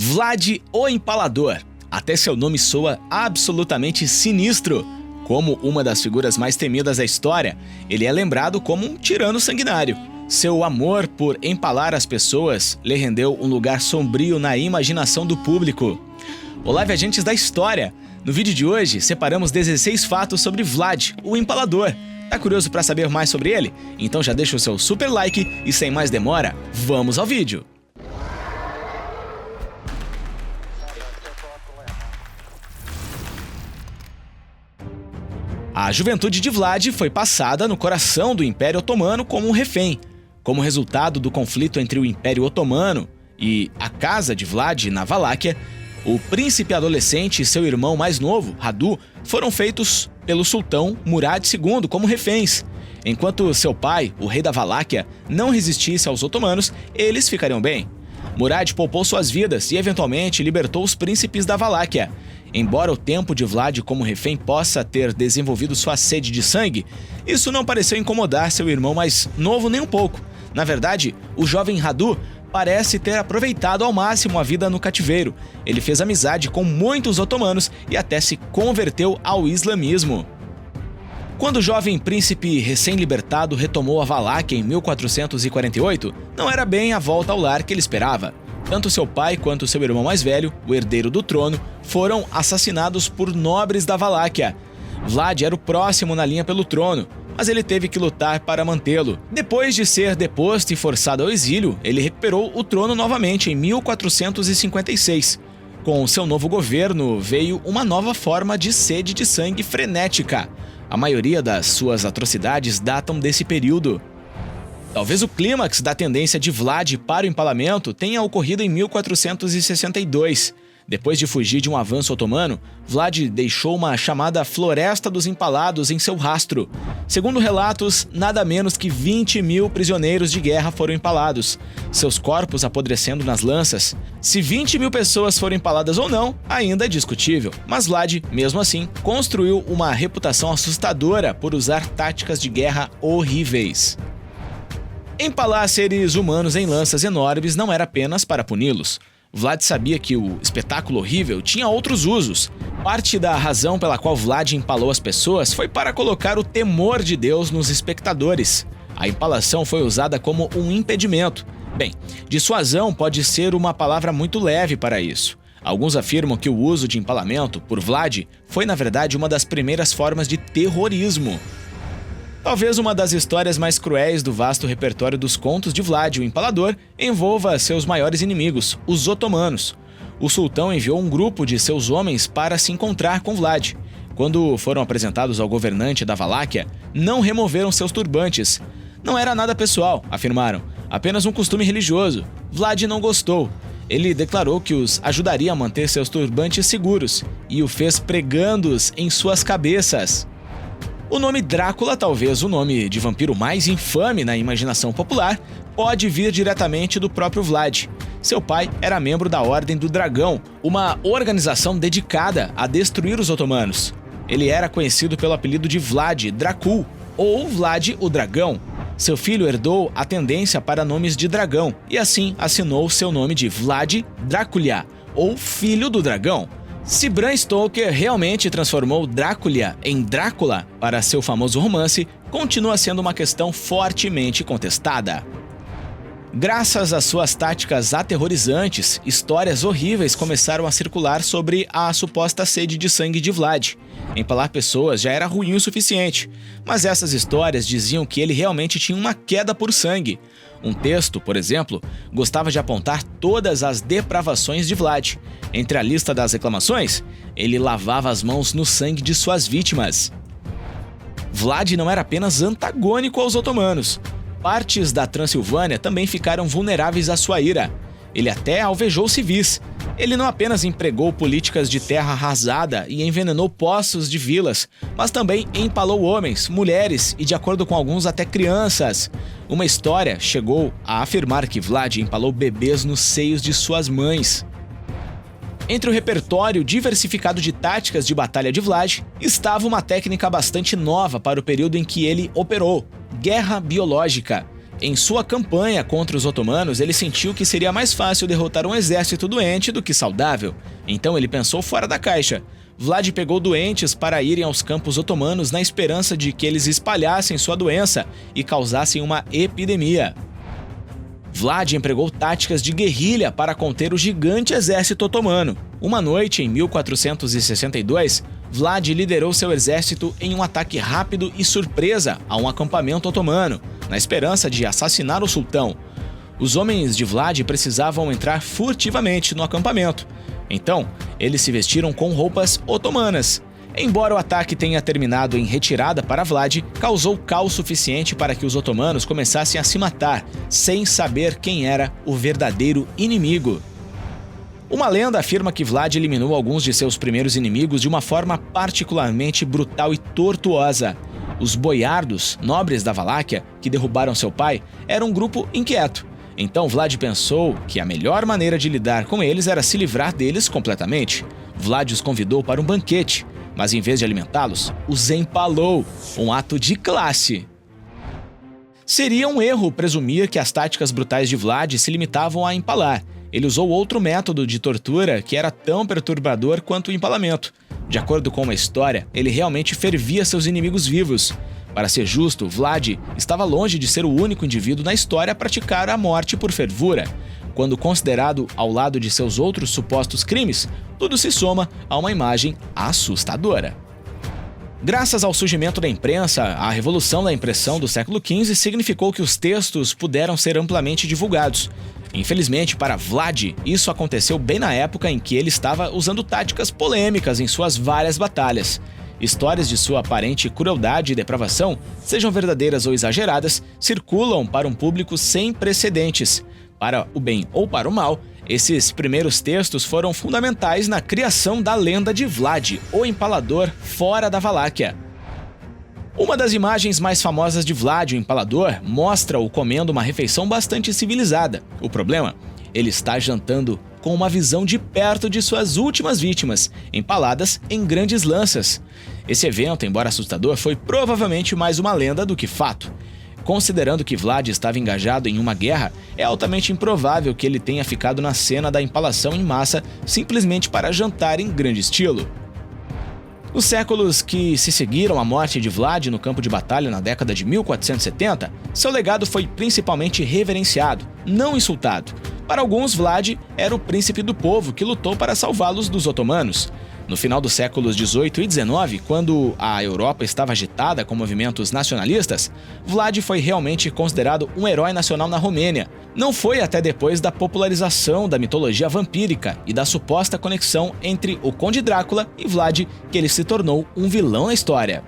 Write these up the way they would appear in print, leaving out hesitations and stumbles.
Vlad o Empalador. Até seu nome soa absolutamente sinistro. Como uma das figuras mais temidas da história, ele é lembrado como um tirano sanguinário. Seu amor por empalar as pessoas lhe rendeu um lugar sombrio na imaginação do público. Olá, viajantes da história! No vídeo de hoje, separamos 16 fatos sobre Vlad, o Empalador. Tá curioso para saber mais sobre ele? Então já deixa o seu super like e sem mais demora, vamos ao vídeo! A juventude de Vlad foi passada no coração do Império Otomano como um refém. Como resultado do conflito entre o Império Otomano e a casa de Vlad na Valáquia, o príncipe adolescente e seu irmão mais novo, Radu, foram feitos pelo sultão Murad II como reféns. Enquanto seu pai, o rei da Valáquia, não resistisse aos otomanos, eles ficariam bem. Murad poupou suas vidas e eventualmente libertou os príncipes da Valáquia. Embora o tempo de Vlad como refém possa ter desenvolvido sua sede de sangue, isso não pareceu incomodar seu irmão mais novo nem um pouco. Na verdade, o jovem Radu parece ter aproveitado ao máximo a vida no cativeiro. Ele fez amizade com muitos otomanos e até se converteu ao islamismo. Quando o jovem príncipe recém-libertado retomou a Valáquia em 1448, não era bem a volta ao lar que ele esperava. Tanto seu pai quanto seu irmão mais velho, o herdeiro do trono, foram assassinados por nobres da Valáquia. Vlad era o próximo na linha pelo trono, mas ele teve que lutar para mantê-lo. Depois de ser deposto e forçado ao exílio, ele recuperou o trono novamente em 1456. Com seu novo governo veio uma nova forma de sede de sangue frenética. A maioria das suas atrocidades datam desse período. Talvez o clímax da tendência de Vlad para o empalamento tenha ocorrido em 1462. Depois de fugir de um avanço otomano, Vlad deixou uma chamada Floresta dos Empalados em seu rastro. Segundo relatos, nada menos que 20.000 prisioneiros de guerra foram empalados, seus corpos apodrecendo nas lanças. Se 20.000 pessoas foram empaladas ou não, ainda é discutível, mas Vlad, mesmo assim, construiu uma reputação assustadora por usar táticas de guerra horríveis. Empalar seres humanos em lanças enormes não era apenas para puni-los. Vlad sabia que o espetáculo horrível tinha outros usos. Parte da razão pela qual Vlad empalou as pessoas foi para colocar o temor de Deus nos espectadores. A empalação foi usada como um impedimento. Bem, dissuasão pode ser uma palavra muito leve para isso. Alguns afirmam que o uso de empalamento por Vlad foi, na verdade, uma das primeiras formas de terrorismo. Talvez uma das histórias mais cruéis do vasto repertório dos contos de Vlad, o Empalador, envolva seus maiores inimigos, os otomanos. O sultão enviou um grupo de seus homens para se encontrar com Vlad. Quando foram apresentados ao governante da Valáquia, não removeram seus turbantes. Não era nada pessoal, afirmaram, apenas um costume religioso. Vlad não gostou. Ele declarou que os ajudaria a manter seus turbantes seguros e o fez pregando-os em suas cabeças. O nome Drácula, talvez o nome de vampiro mais infame na imaginação popular, pode vir diretamente do próprio Vlad. Seu pai era membro da Ordem do Dragão, uma organização dedicada a destruir os otomanos. Ele era conhecido pelo apelido de Vlad Dracul, ou Vlad o Dragão. Seu filho herdou a tendência para nomes de dragão e assim assinou seu nome de Vlad Drácula, ou Filho do Dragão. Se Bram Stoker realmente transformou Drácula em Drácula para seu famoso romance, continua sendo uma questão fortemente contestada. Graças às suas táticas aterrorizantes, histórias horríveis começaram a circular sobre a suposta sede de sangue de Vlad. Empalar pessoas já era ruim o suficiente, mas essas histórias diziam que ele realmente tinha uma queda por sangue. Um texto, por exemplo, gostava de apontar todas as depravações de Vlad. Entre a lista das reclamações, ele lavava as mãos no sangue de suas vítimas. Vlad não era apenas antagônico aos otomanos. Partes da Transilvânia também ficaram vulneráveis à sua ira. Ele até alvejou civis. Ele não apenas empregou políticas de terra arrasada e envenenou poços de vilas, mas também empalou homens, mulheres e, de acordo com alguns, até crianças. Uma história chegou a afirmar que Vlad empalou bebês nos seios de suas mães. Entre o repertório diversificado de táticas de batalha de Vlad, estava uma técnica bastante nova para o período em que ele operou: guerra biológica. Em sua campanha contra os otomanos, ele sentiu que seria mais fácil derrotar um exército doente do que saudável. Então ele pensou fora da caixa. Vlad pegou doentes para irem aos campos otomanos na esperança de que eles espalhassem sua doença e causassem uma epidemia. Vlad empregou táticas de guerrilha para conter o gigante exército otomano. Uma noite, em 1462, Vlad liderou seu exército em um ataque rápido e surpresa a um acampamento otomano, na esperança de assassinar o sultão. Os homens de Vlad precisavam entrar furtivamente no acampamento. Então, eles se vestiram com roupas otomanas. Embora o ataque tenha terminado em retirada para Vlad, causou caos suficiente para que os otomanos começassem a se matar, sem saber quem era o verdadeiro inimigo. Uma lenda afirma que Vlad eliminou alguns de seus primeiros inimigos de uma forma particularmente brutal e tortuosa. Os boiardos, nobres da Valáquia, que derrubaram seu pai, eram um grupo inquieto. Então Vlad pensou que a melhor maneira de lidar com eles era se livrar deles completamente. Vlad os convidou para um banquete, mas em vez de alimentá-los, os empalou, um ato de classe. Seria um erro presumir que as táticas brutais de Vlad se limitavam a empalar. Ele usou outro método de tortura que era tão perturbador quanto o empalamento. De acordo com uma história, ele realmente fervia seus inimigos vivos. Para ser justo, Vlad estava longe de ser o único indivíduo na história a praticar a morte por fervura. Quando considerado ao lado de seus outros supostos crimes, tudo se soma a uma imagem assustadora. Graças ao surgimento da imprensa, a revolução da impressão do século XV significou que os textos puderam ser amplamente divulgados. Infelizmente, para Vlad, isso aconteceu bem na época em que ele estava usando táticas polêmicas em suas várias batalhas. Histórias de sua aparente crueldade e depravação, sejam verdadeiras ou exageradas, circulam para um público sem precedentes. Para o bem ou para o mal, esses primeiros textos foram fundamentais na criação da lenda de Vlad, o Empalador, fora da Valáquia. Uma das imagens mais famosas de Vlad, o Empalador, mostra-o comendo uma refeição bastante civilizada. O problema? Ele está jantando com uma visão de perto de suas últimas vítimas, empaladas em grandes lanças. Esse evento, embora assustador, foi provavelmente mais uma lenda do que fato. Considerando que Vlad estava engajado em uma guerra, é altamente improvável que ele tenha ficado na cena da empalação em massa simplesmente para jantar em grande estilo. Nos séculos que se seguiram à morte de Vlad no campo de batalha na década de 1470, seu legado foi principalmente reverenciado, não insultado. Para alguns, Vlad era o príncipe do povo que lutou para salvá-los dos otomanos. No final dos séculos XVIII e XIX, quando a Europa estava agitada com movimentos nacionalistas, Vlad foi realmente considerado um herói nacional na Romênia. Não foi até depois da popularização da mitologia vampírica e da suposta conexão entre o Conde Drácula e Vlad que ele se tornou um vilão na história.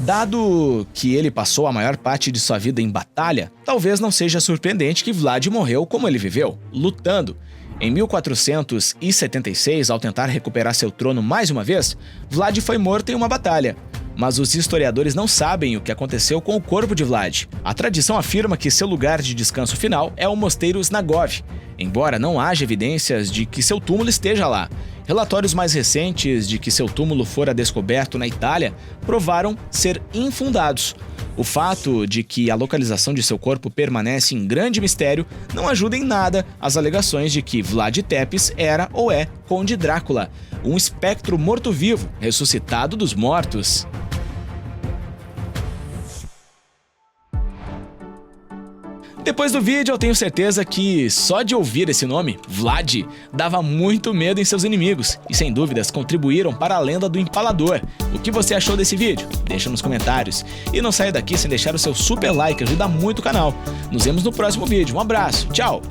Dado que ele passou a maior parte de sua vida em batalha, talvez não seja surpreendente que Vlad morreu como ele viveu, lutando. Em 1476, ao tentar recuperar seu trono mais uma vez, Vlad foi morto em uma batalha. Mas os historiadores não sabem o que aconteceu com o corpo de Vlad. A tradição afirma que seu lugar de descanso final é o mosteiro Snagov, embora não haja evidências de que seu túmulo esteja lá. Relatórios mais recentes de que seu túmulo fora descoberto na Itália provaram ser infundados. O fato de que a localização de seu corpo permanece em grande mistério não ajuda em nada as alegações de que Vlad Tepes era ou é Conde Drácula, um espectro morto-vivo ressuscitado dos mortos. Depois do vídeo, eu tenho certeza que só de ouvir esse nome, Vlad, dava muito medo em seus inimigos e, sem dúvidas, contribuíram para a lenda do Empalador. O que você achou desse vídeo? Deixa nos comentários. E não saia daqui sem deixar o seu super like, ajuda muito o canal. Nos vemos no próximo vídeo. Um abraço, tchau!